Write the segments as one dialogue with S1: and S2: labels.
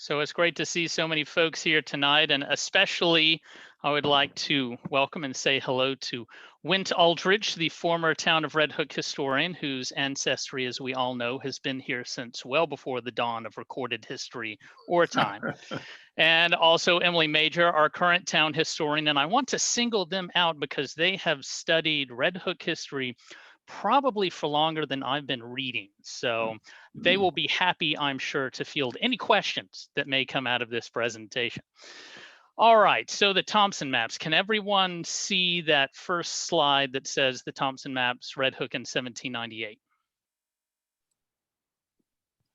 S1: So it's great to see so many folks here tonight, and especially I would like to welcome and say hello to Wint Aldridge, the former town of Red Hook historian, whose ancestry, as we all know, has been here since well before the dawn of recorded history or time. And also Emily Major, our current town historian. And I want to single them out because they have studied Red Hook history probably for longer than I've been reading. So they will be happy, I'm sure, to field any questions that may come out of this presentation. All right, so the Thompson maps. Can everyone see that first slide that says the Thompson maps, Red Hook in 1798?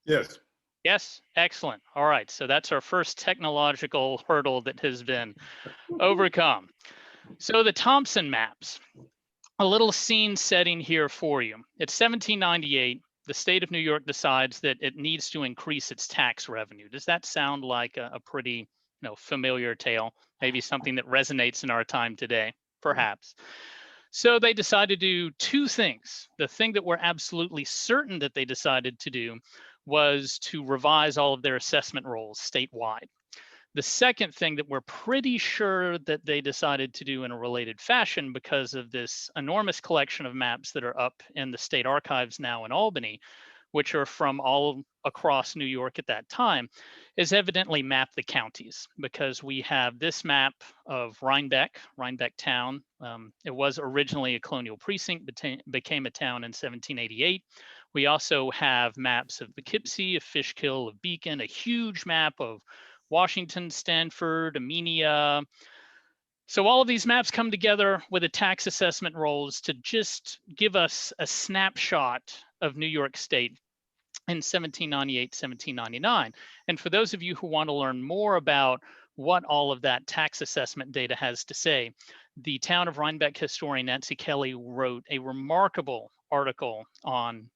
S2: Yes.
S1: Yes, excellent. All right, so that's our first technological hurdle that has been overcome. So the Thompson maps, a little scene setting here for you. It's 1798. The state of New York decides that it needs to increase its tax revenue. Does that sound like a pretty familiar tale? Maybe something that resonates in our time today, perhaps. So they decided to do two things. The thing that we're absolutely certain that they decided to do was to revise all of their assessment rolls statewide. The second thing that we're pretty sure that they decided to do in a related fashion, because of this enormous collection of maps that are up in the state archives now in Albany, which are from all across New York at that time, is evidently map the counties, because we have this map of Rhinebeck town. It was originally a colonial precinct, became a town in 1788. We also have maps of Poughkeepsie, of Fishkill, of Beacon, a huge map of Washington, Stanford, Amenia. So all of these maps come together with a tax assessment rolls to just give us a snapshot of New York State in 1798, 1799. And for those of you who want to learn more about what all of that tax assessment data has to say, the town of Rhinebeck historian Nancy Kelly wrote a remarkable article on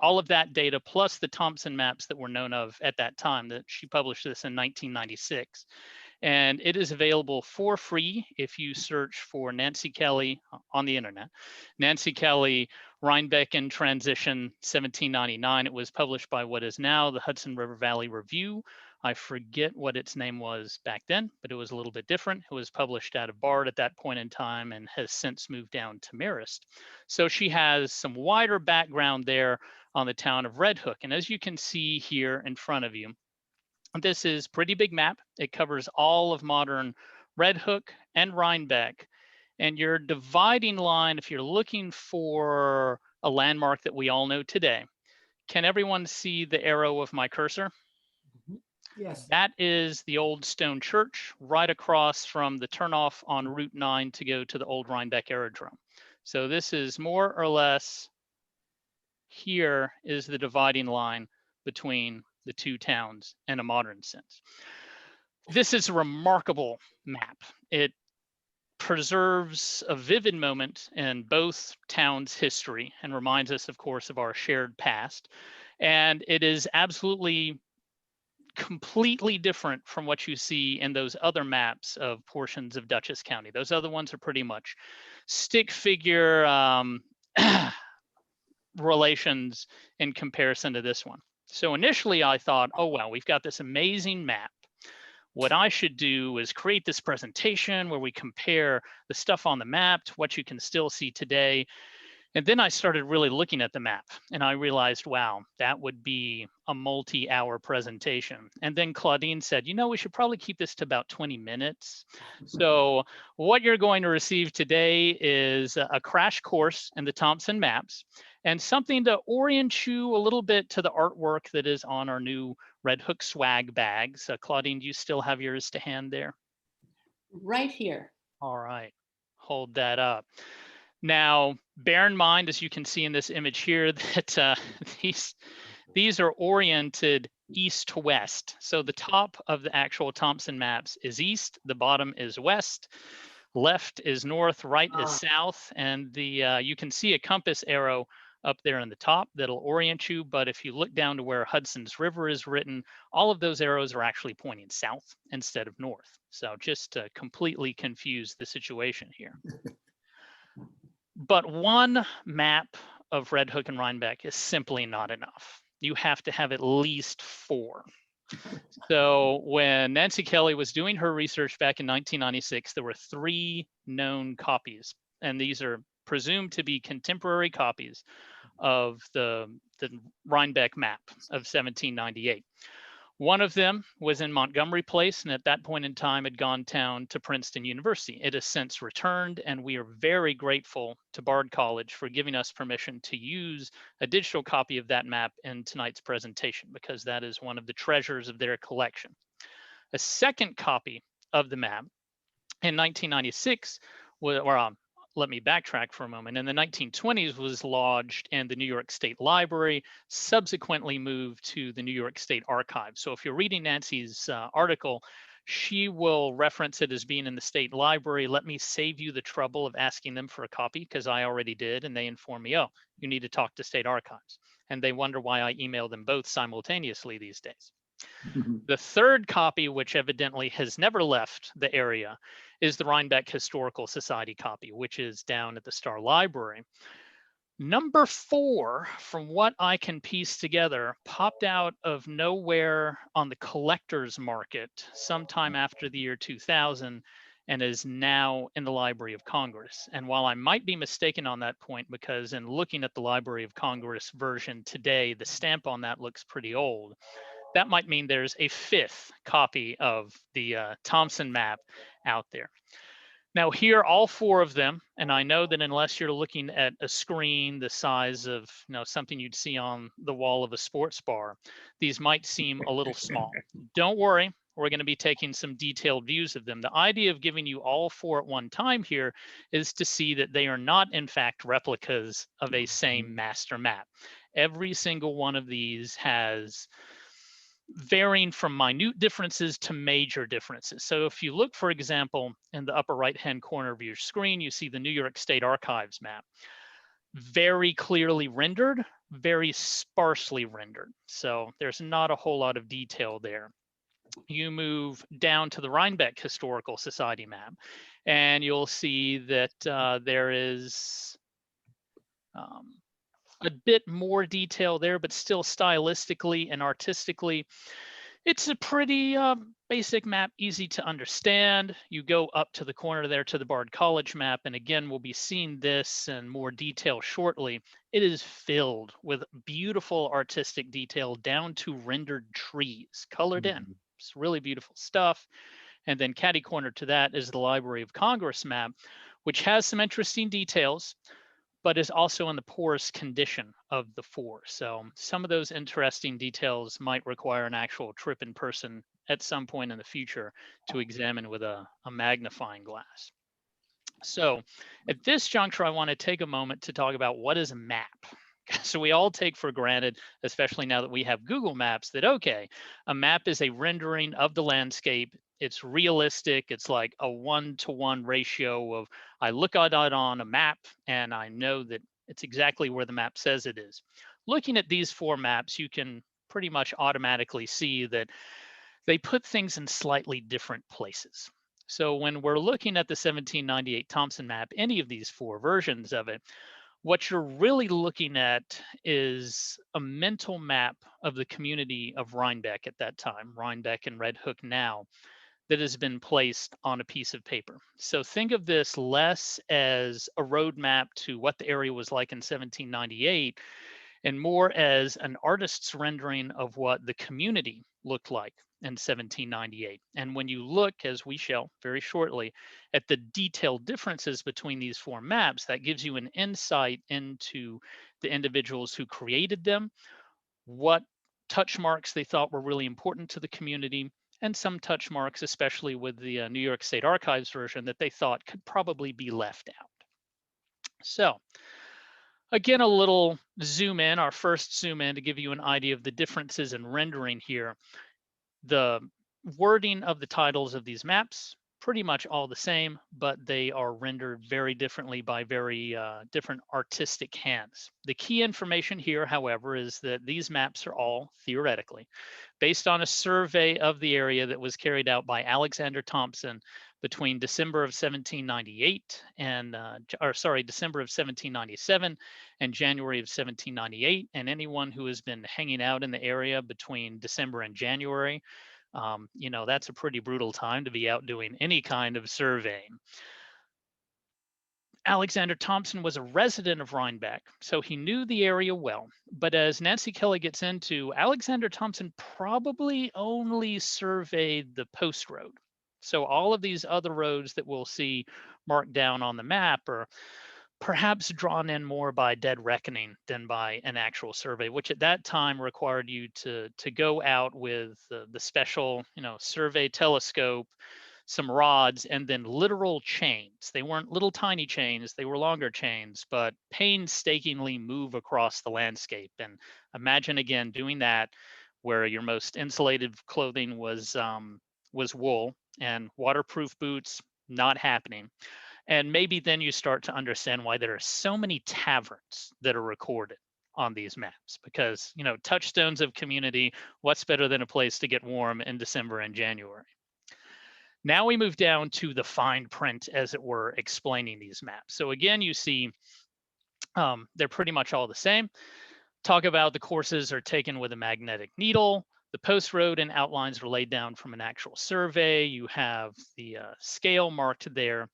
S1: all of that data, plus the Thompson maps that were known of at that time. That she published this in 1996. And it is available for free if you search for Nancy Kelly on the internet. Nancy Kelly, Rhinebeck in Transition, 1799. It was published by what is now the Hudson River Valley Review. I forget what its name was back then, but it was a little bit different. It was published out of Bard at that point in time and has since moved down to Marist. So she has some wider background there on the town of Red Hook. And as you can see here in front of you, this is a pretty big map. It covers all of modern Red Hook and Rhinebeck. And your dividing line, if you're looking for a landmark that we all know today, can everyone see the arrow of my cursor?
S3: Yes.
S1: That is the old stone church right across from the turnoff on Route 9 to go to the old Rhinebeck Aerodrome. So this is more or less, here is the dividing line between the two towns in a modern sense. This is a remarkable map. It preserves a vivid moment in both towns' history and reminds us, of course, of our shared past. And it is absolutely completely different from what you see in those other maps of portions of Dutchess County. Those other ones are pretty much stick figure relations in comparison to this one. So initially I thought, oh, well, we've got this amazing map. What I should do is create this presentation where we compare the stuff on the map to what you can still see today. And then I started really looking at the map and I realized, wow, that would be a multi-hour presentation. And then Claudine said, you know, we should probably keep this to about 20 minutes. So what you're going to receive today is a crash course in the Thompson maps and something to orient you a little bit to the artwork that is on our new Red Hook swag bags. Claudine, do you still have yours to hand there?
S4: Right here.
S1: All right, hold that up. Now, bear in mind, as you can see in this image here, that these are oriented east to west. So the top of the actual Thompson maps is east, the bottom is west, left is north, right is south, and you can see a compass arrow up there in the top that'll orient you. But if you look down to where Hudson's River is written, all of those arrows are actually pointing south instead of north. So just to completely confuse the situation here. But one map of Red Hook and Rhinebeck is simply not enough. You have to have at least four. So when Nancy Kelly was doing her research back in 1996, there were 3 known copies, and these are presumed to be contemporary copies of the Rhinebeck map of 1798. One of them was in Montgomery Place, and at that point in time had gone down to Princeton University. It has since returned, and we are very grateful to Bard College for giving us permission to use a digital copy of that map in tonight's presentation, because that is one of the treasures of their collection. A second copy of the map in 1996, let me backtrack for a moment. In the 1920s was lodged in the New York State Library, subsequently moved to the New York State Archives. So if you're reading Nancy's article, she will reference it as being in the state library. Let me save you the trouble of asking them for a copy, because I already did, and they inform me, oh, you need to talk to state archives. And they wonder why I email them both simultaneously these days. The third copy, which evidently has never left the area, is the Rhinebeck Historical Society copy, which is down at the Star Library. Number 4, from what I can piece together, popped out of nowhere on the collector's market sometime after the year 2000 and is now in the Library of Congress. And while I might be mistaken on that point, because in looking at the Library of Congress version today, the stamp on that looks pretty old, that might mean there's a 5th copy of the Thomson map out there. Now here, all 4 of them, and I know that unless you're looking at a screen the size of something you'd see on the wall of a sports bar, these might seem a little small. Don't worry, we're going to be taking some detailed views of them. The idea of giving you all 4 at one time here is to see that they are not in fact replicas of a same master map. Every single one of these has varying from minute differences to major differences. So if you look, for example, in the upper right-hand corner of your screen, you see the New York State Archives map. Very clearly rendered, very sparsely rendered. So there's not a whole lot of detail there. You move down to the Rhinebeck Historical Society map, and you'll see that there is a bit more detail there, but still stylistically and artistically, it's a pretty basic map, easy to understand. You go up to the corner there to the Bard College map, and again, we'll be seeing this in more detail shortly. It is filled with beautiful artistic detail down to rendered trees, colored in. It's really beautiful stuff. And then catty corner to that is the Library of Congress map, which has some interesting details, but is also in the poorest condition of the 4. So some of those interesting details might require an actual trip in person at some point in the future to examine with a magnifying glass. So at this juncture, I want to take a moment to talk about what is a map. So we all take for granted, especially now that we have Google Maps, that, okay, a map is a rendering of the landscape. It's realistic. It's like a 1-to-1 ratio of, I look at it on a map and I know that it's exactly where the map says it is. Looking at these 4 maps, you can pretty much automatically see that they put things in slightly different places. So when we're looking at the 1798 Thompson map, any of these 4 versions of it, what you're really looking at is a mental map of the community of Rhinebeck at that time, Rhinebeck and Red Hook now, that has been placed on a piece of paper. So think of this less as a roadmap to what the area was like in 1798 and more as an artist's rendering of what the community looked like in 1798. And when you look, as we shall very shortly, at the detailed differences between these 4 maps, that gives you an insight into the individuals who created them, what touch marks they thought were really important to the community, and some touch marks, especially with the New York State Archives version, that they thought could probably be left out. So again, a little zoom in, our first zoom in to give you an idea of the differences in rendering here. The wording of the titles of these maps pretty much all the same, but they are rendered very differently by very different artistic hands. The key information here, however, is that these maps are all theoretically based on a survey of the area that was carried out by Alexander Thompson between December of 1798 and, December of 1797 and January of 1798. And anyone who has been hanging out in the area between December and January, you know, that's a pretty brutal time to be out doing any kind of surveying. Alexander Thompson was a resident of Rhinebeck, so he knew the area well. But as Nancy Kelly gets into, Alexander Thompson probably only surveyed the post road. So all of these other roads that we'll see marked down on the map are perhaps drawn in more by dead reckoning than by an actual survey, which at that time required you to go out with the special, you know, survey telescope, some rods, and then literal chains. They weren't little tiny chains, they were longer chains, but painstakingly move across the landscape. And imagine again doing that where your most insulated clothing was wool, and waterproof boots not happening. And maybe then you start to understand why there are so many taverns that are recorded on these maps, because, you know, touchstones of community, what's better than a place to get warm in December and January? Now we move down to the fine print, as it were, explaining these maps. So again, you see they're pretty much all the same. Talk about the courses are taken with a magnetic needle. The post road and outlines are laid down from an actual survey. You have the scale marked there.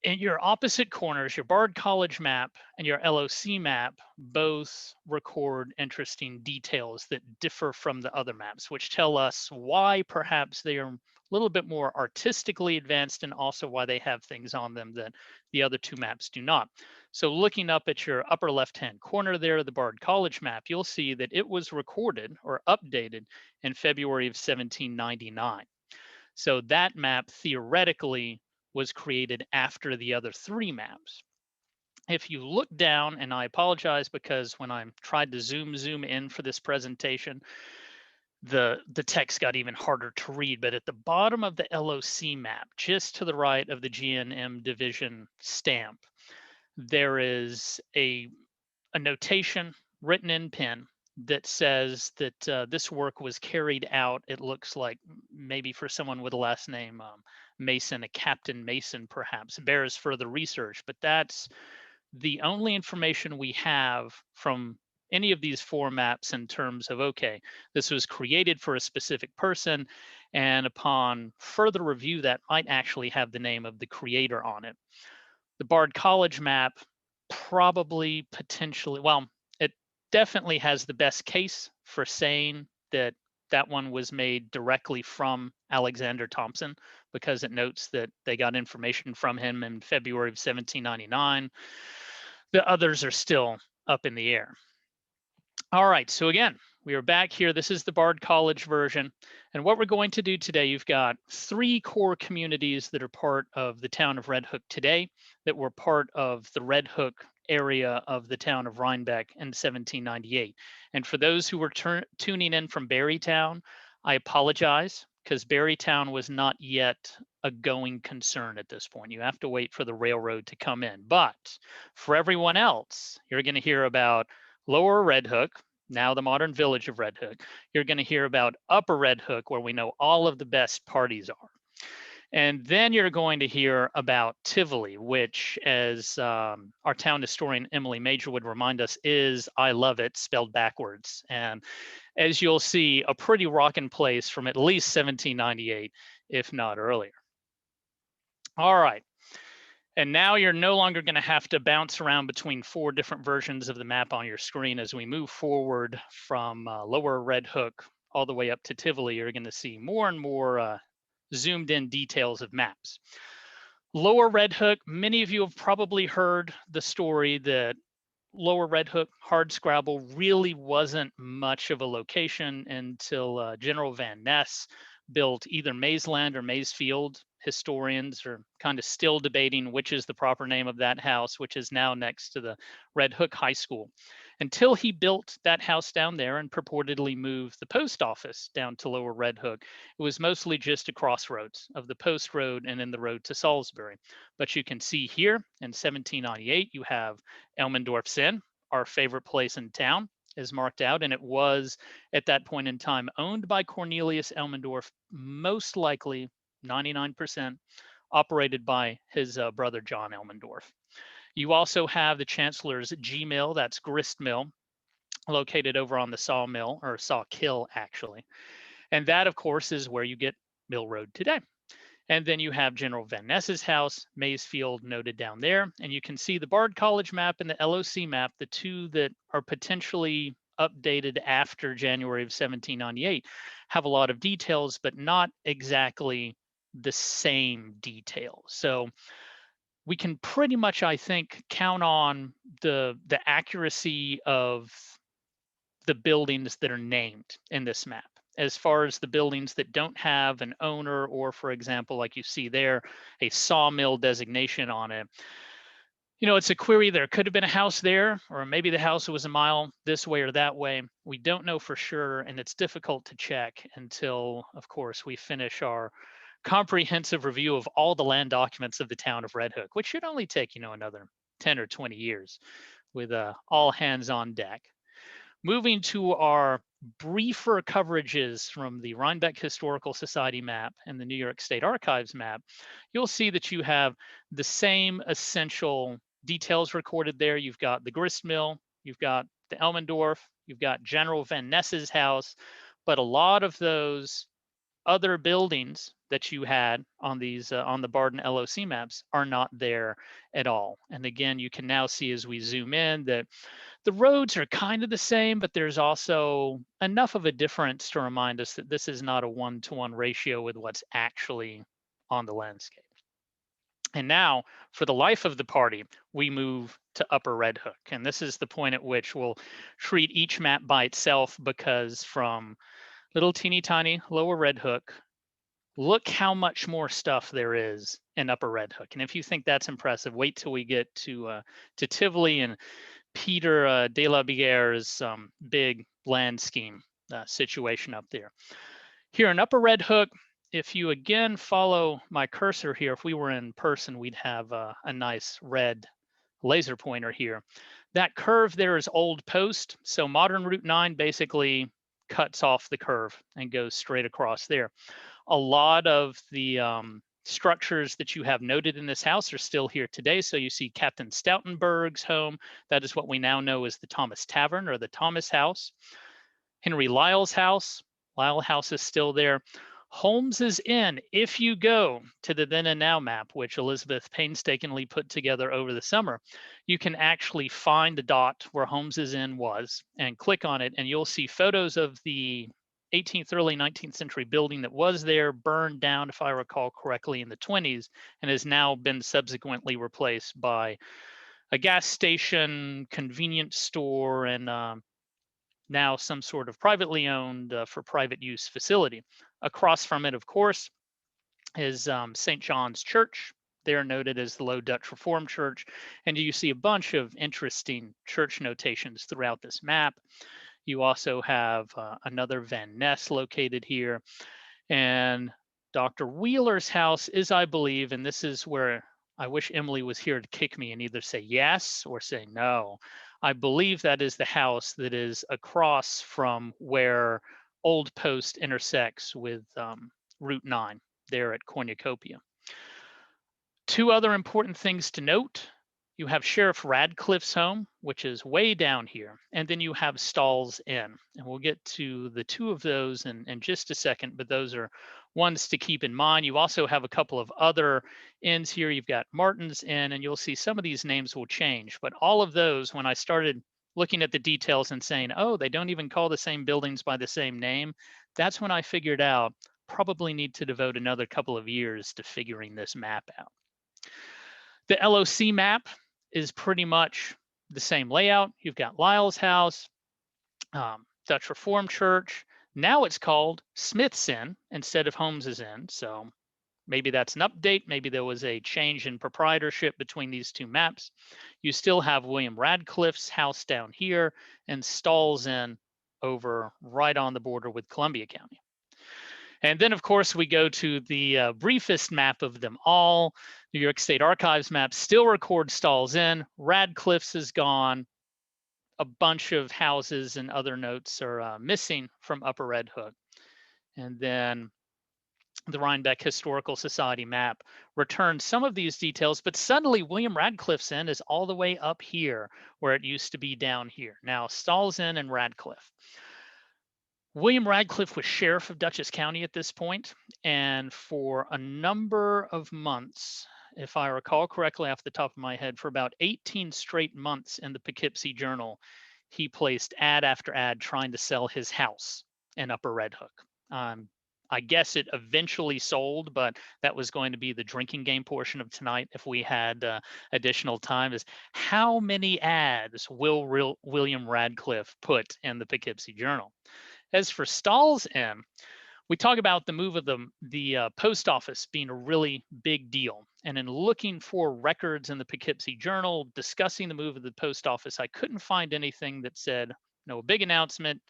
S1: In your opposite corners, your Bard College map and your LOC map both record interesting details that differ from the other maps, which tell us why perhaps they are a little bit more artistically advanced, and also why they have things on them that the other two maps do not. So looking up at your upper left-hand corner there, the Bard College map, you'll see that it was recorded or updated in February of 1799. So that map theoretically was created after the other three maps. If you look down, and I apologize because when I tried to zoom in for this presentation, the text got even harder to read, but at the bottom of the LOC map, just to the right of the GNM division stamp, there is a notation written in pen that says that this work was carried out, it looks like maybe for someone with a last name Mason, a Captain Mason perhaps, bears further research, but that's the only information we have from any of these four maps in terms of, okay, this was created for a specific person, and upon further review that might actually have the name of the creator on it. The Bard College map probably potentially, well, it definitely has the best case for saying that that one was made directly from Alexander Thompson, because it notes that they got information from him in February of 1799. The others are still up in the air. All right, so again, we are back here. This is the Bard College version. And what we're going to do today, you've got three core communities that are part of the town of Red Hook today, that were part of the Red Hook area of the town of Rhinebeck in 1798. And for those who were tuning in from Barrytown, I apologize, because Barrytown was not yet a going concern at this point. You have to wait for the railroad to come in. But for everyone else, you're going to hear about Lower Red Hook, now the modern village of Red Hook. You're going to hear about Upper Red Hook, where we know all of the best parties are. And then you're going to hear about Tivoli, which, as our town historian Emily Major would remind us, is I love it spelled backwards. And as you'll see, a pretty rockin' place from at least 1798, if not earlier. All right. And now you're no longer going to have to bounce around between four different versions of the map on your screen. As we move forward from Lower Red Hook all the way up to Tivoli, you're going to see more and more zoomed in details of maps. Lower Red Hook, many of you have probably heard the story that Lower Red Hook, hardscrabble, really wasn't much of a location until General Van Ness built either Maysland or Maysfield. Historians are kind of still debating which is the proper name of that house, which is now next to the Red Hook High School. until he built that house down there and purportedly moved the post office down to Lower Red Hook. It was mostly just a crossroads of the Post Road and then the road to Salisbury. But you can see here in 1798, you have Elmendorf's Inn, our favorite place in town, is marked out, and it was at that point in time owned by Cornelius Elmendorf, most likely 99% operated by his brother John Elmendorf. You also have the Chancellor's G Mill, that's grist mill, located over on the sawmill, or sawkill actually. And that, of course, is where you get Mill Road today. And then you have General Van Ness's house, Maysfield, noted down there. And you can see the Bard College map and the LOC map, the two that are potentially updated after January of 1798, have a lot of details, but not exactly the same detail. So we can pretty much, I think, count on the accuracy of the buildings that are named in this map. As far as the buildings that don't have an owner, or for example, like you see there, a sawmill designation on it, you know, it's a query. There could have been a house there, or maybe the house was a mile this way or that way. We don't know for sure, and it's difficult to check until, of course, we finish our comprehensive review of all the land documents of the town of Red Hook, which should only take, you know, another 10 or 20 years with all hands on deck. Moving to our briefer coverages from the Rhinebeck Historical Society map and the New York State Archives map, you'll see that you have the same essential details recorded there. You've got the grist mill, you've got the Elmendorf, you've got General Van Ness's house, but a lot of those other buildings that you had on these on the Barden LOC maps are not there at all. And again, you can now see as we zoom in that the roads are kind of the same, but there's also enough of a difference to remind us that this is not a one-to-one ratio with what's actually on the landscape. And now, for the life of the party, we move to Upper Red Hook. And this is the point at which we'll treat each map by itself, because from little teeny tiny Lower Red Hook, look how much more stuff there is in Upper Red Hook. And if you think that's impressive, wait till we get to Tivoli and Peter de la Biguerre's big land scheme situation up there. Here in Upper Red Hook, if you again follow my cursor here, if we were in person, we'd have a nice red laser pointer here. That curve there is Old Post. So modern Route 9 basically cuts off the curve and goes straight across there. A lot of the structures that you have noted in this house are still here today. So you see Captain Stoutenberg's home. That is what we now know as the Thomas Tavern, or the Thomas House. Henry Lyle's house. Lyle House is still there. Holmes's Inn, if you go to the then and now map, which Elizabeth painstakingly put together over the summer, you can actually find the dot where Holmes's Inn was and click on it, and you'll see photos of the 18th, early 19th century building that was there, burned down, if I recall correctly, in the 20s, and has now been subsequently replaced by a gas station, convenience store, and now some sort of privately owned for private use facility. Across from it, of course, is St. John's Church. They're noted as the Low Dutch Reformed Church. And you see a bunch of interesting church notations throughout this map. You also have another Van Ness located here. And Dr. Wheeler's house is, I believe, and this is where I wish Emily was here to kick me and either say yes or say no. I believe that is the house that is across from where Old Post intersects with Route 9 there at Cornucopia. Two other important things to note. You have Sheriff Radcliffe's home, which is way down here, and then you have Stall's Inn. And we'll get to the two of those in just a second, but those are ones to keep in mind. You also have a couple of other inns here. You've got Martin's Inn, and you'll see some of these names will change, but all of those, when I started looking at the details and saying, oh, they don't even call the same buildings by the same name, that's when I figured out probably need to devote another couple of years to figuring this map out. The LOC map is pretty much the same layout. You've got Lyle's house, Dutch Reformed Church. Now it's called Smith's Inn instead of Holmes's Inn. So Maybe that's an update. Maybe there was a change in proprietorship between these two maps. You still have William Radcliffe's house down here and Stalls Inn over right on the border with Columbia County. And then, of course, we go to the briefest map of them all. New York State Archives map still records Stalls Inn. Radcliffe's is gone. A bunch of houses and other notes are missing from Upper Red Hook. And then the Rhinebeck Historical Society map returns some of these details, but suddenly William Radcliffe's Inn is all the way up here where it used to be down here. Now, Stalls Inn and Radcliffe. William Radcliffe was sheriff of Dutchess County at this point, and for a number of months, if I recall correctly off the top of my head, for about 18 straight months in the Poughkeepsie Journal, he placed ad after ad trying to sell his house in Upper Red Hook. I guess it eventually sold, but that was going to be the drinking game portion of tonight if we had additional time, is how many ads will William Radcliffe put in the Poughkeepsie Journal? As for Stalls Inn, we talk about the move of the post office being a really big deal. And in looking for records in the Poughkeepsie Journal discussing the move of the post office, I couldn't find anything that said, no, big announcement,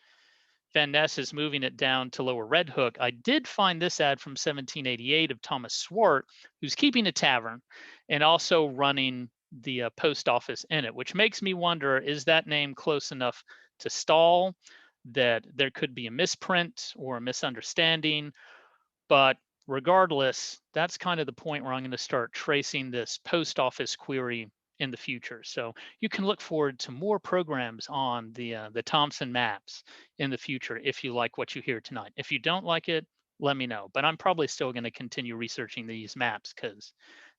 S1: Van Ness is moving it down to Lower Red Hook. I did find this ad from 1788 of Thomas Swart, who's keeping a tavern and also running the post office in it, which makes me wonder, is that name close enough to Stall that there could be a misprint or a misunderstanding? But regardless, that's kind of the point where I'm going to start tracing this post office query in the future. So you can look forward to more programs on the Thomson maps in the future if you like what you hear tonight. If you don't like it, let me know. But I'm probably still going to continue researching these maps because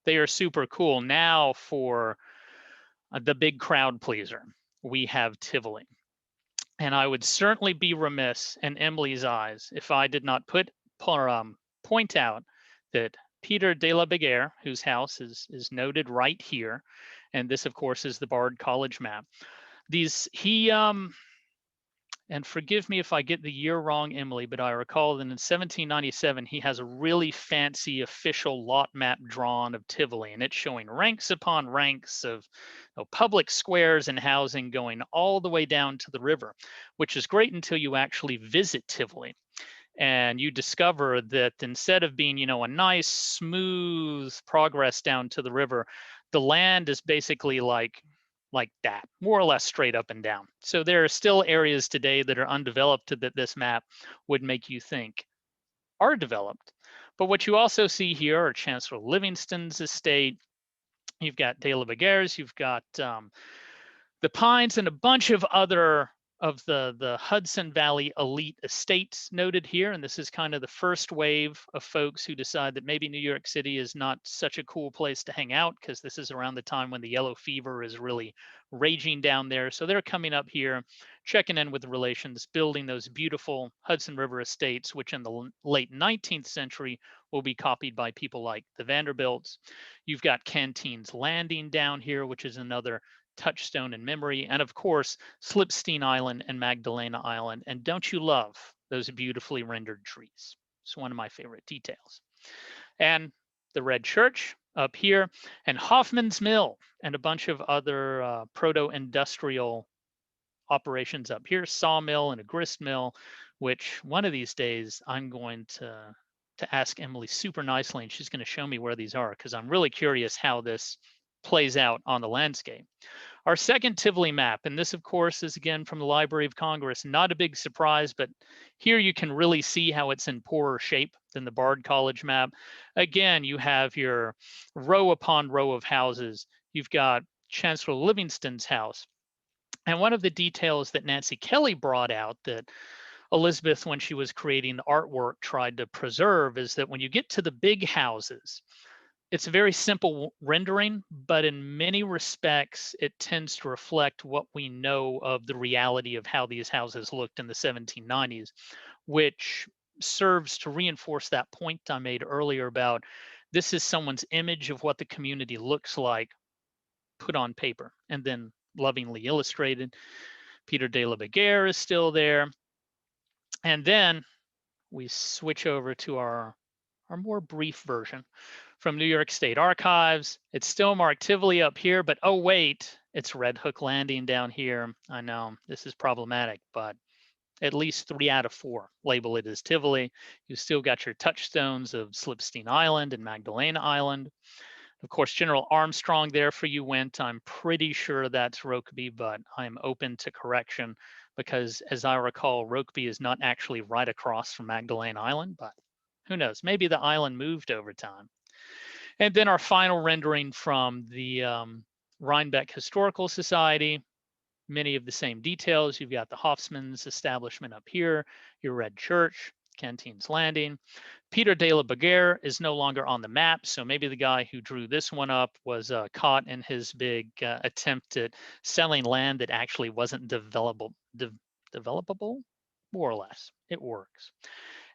S1: they are super cool. Now for the big crowd pleaser, we have Tivoli. And I would certainly be remiss in Emily's eyes if I did not point out that Peter de la Biguère, whose house is noted right here, and this, of course, is the Bard College map. And forgive me if I get the year wrong, Emily, but I recall that in 1797, he has a really fancy official lot map drawn of Tivoli, and it's showing ranks upon ranks of public squares and housing going all the way down to the river, which is great until you actually visit Tivoli. And you discover that instead of being, a nice, smooth progress down to the river, the land is basically like that, more or less straight up and down. So there are still areas today that are undeveloped that this map would make you think are developed. But what you also see here are Chancellor Livingston's estate. You've got de la Biguère's, you've got the Pines, and a bunch of other of the Hudson Valley elite estates noted here. And this is kind of the first wave of folks who decide that maybe New York City is not such a cool place to hang out, because this is around the time when the yellow fever is really raging down there. So they're coming up here, checking in with the relations, building those beautiful Hudson River estates, which in the late 19th century will be copied by people like the Vanderbilts. You've got Canteens Landing down here, which is another touchstone in memory, and of course Slipstein Island and Magdalena Island. And don't you love those beautifully rendered trees? It's one of my favorite details. And the Red Church up here, and Hoffman's Mill, and a bunch of other proto-industrial operations up here, sawmill and a grist mill, which one of these days I'm going to ask Emily super nicely, and she's going to show me where these are, because I'm really curious how this plays out on the landscape. Our second Tivoli map, and this of course is again from the Library of Congress, not a big surprise, but here you can really see how it's in poorer shape than the Bard College map. Again, you have your row upon row of houses. You've got Chancellor Livingston's house. And one of the details that Nancy Kelly brought out that Elizabeth, when she was creating the artwork, tried to preserve is that when you get to the big houses, it's a very simple rendering, but in many respects, it tends to reflect what we know of the reality of how these houses looked in the 1790s, which serves to reinforce that point I made earlier about this is someone's image of what the community looks like put on paper and then lovingly illustrated. Peter de la Biguère is still there. And then we switch over to our our more brief version from New York State Archives. It's still marked Tivoli up here, but oh wait, it's Red Hook Landing down here. I know this is problematic, but at least 3 out of 4 label it as Tivoli. You still got your touchstones of Slipstein Island and Magdalena Island. Of course, General Armstrong there for you went. I'm pretty sure that's Rokeby, but I'm open to correction because as I recall, Rokeby is not actually right across from Magdalene Island, but who knows? Maybe the island moved over time. And then our final rendering from the Rhinebeck Historical Society. Many of the same details. You've got the Hofsmann's establishment up here, your red church, Canteens Landing. Peter de la Baguère is no longer on the map, so maybe the guy who drew this one up was caught in his big attempt at selling land that actually wasn't developable, more or less. It works.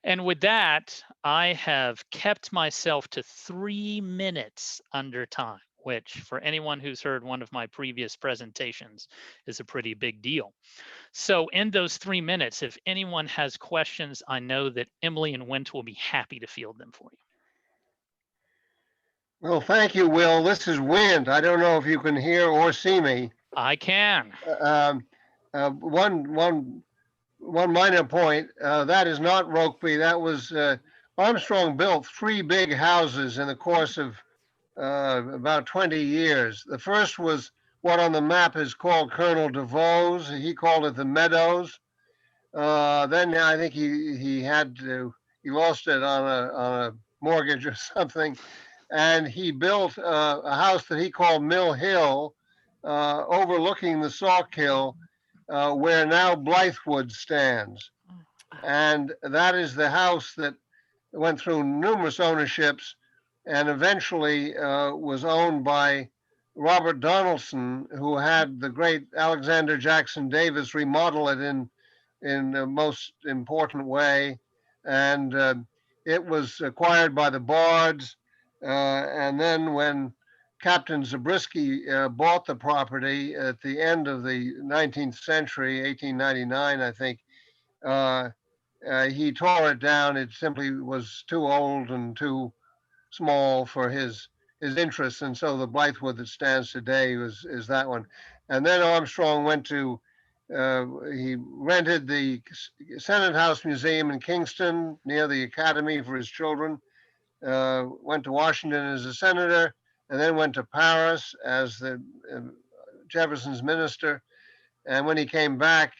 S1: And with that, I have kept myself to 3 minutes under time, which for anyone who's heard one of my previous presentations is a pretty big deal. So in those 3 minutes, if anyone has questions, I know that Emily and Went will be happy to field them for you.
S2: Well, thank you, Will. This is Wind. I don't know if you can hear or see me.
S1: I can.
S2: One minor point, that is not Rokeby. That was Armstrong built 3 big houses in the course of about 20 years. The first was what on the map is called Colonel DeVoe's. He called it the Meadows. Then I think he lost it on a mortgage or something. And he built a house that he called Mill Hill, overlooking the Sawkill, where now Blythewood stands. And that is the house that went through numerous ownerships and eventually was owned by Robert Donaldson, who had the great Alexander Jackson Davis remodel it in the most important way. And it was acquired by the Bards. And then when Captain Zabriskie bought the property at the end of the 19th century, 1899, I think, he tore it down. It simply was too old and too small for his interests. And so the Blythewood that stands today is that one. And then Armstrong went to, he rented the Senate House Museum in Kingston near the Academy for his children. Went to Washington as a senator, and then went to Paris as the Jefferson's minister. And when he came back,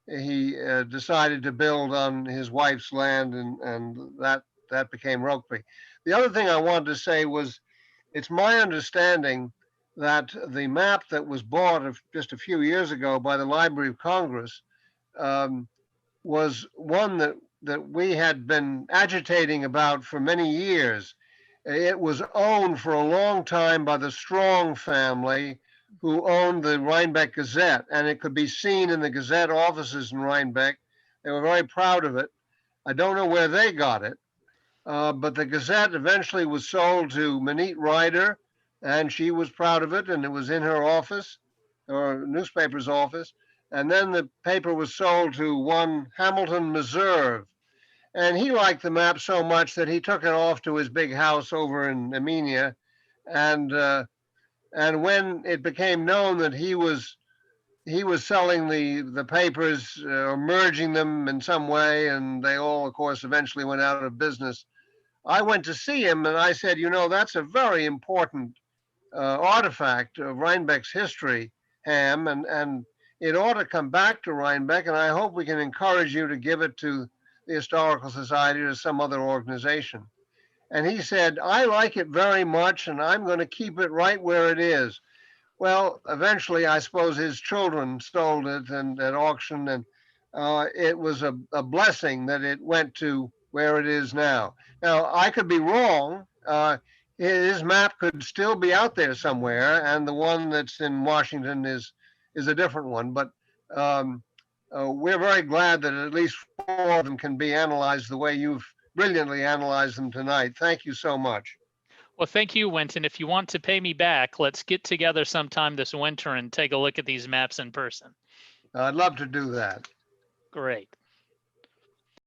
S2: he decided to build on his wife's land, and that became Rokeby. The other thing I wanted to say was, it's my understanding that the map that was bought just a few years ago by the Library of Congress was one that we had been agitating about for many years. It was owned for a long time by the Strong family, who owned the Rhinebeck Gazette, and it could be seen in the Gazette offices in Rhinebeck. They were very proud of it. I don't know where they got it, but the Gazette eventually was sold to Manette Ryder, and she was proud of it, and it was in her office, or newspaper's office. And then the paper was sold to one Hamilton Meserve. And he liked the map so much that he took it off to his big house over in Armenia. And when it became known that he was selling the papers or merging them in some way, and they all, of course, eventually went out of business, I went to see him and I said, that's a very important artifact of Rhinebeck's history, Ham, and it ought to come back to Rhinebeck, and I hope we can encourage you to give it to the Historical Society or some other organization. And he said, I like it very much, and I'm going to keep it right where it is. Well, eventually, I suppose his children sold it at auction, and it was a blessing that it went to where it is now. Now, I could be wrong. His map could still be out there somewhere, and the one that's in Washington is a different one. But we're very glad that at least 4 of them can be analyzed the way you've brilliantly analyzed them tonight. Thank you so much.
S1: Well, thank you, Winton. If you want to pay me back, let's get together sometime this winter and take a look at these maps in person.
S2: I'd love to do that.
S1: Great.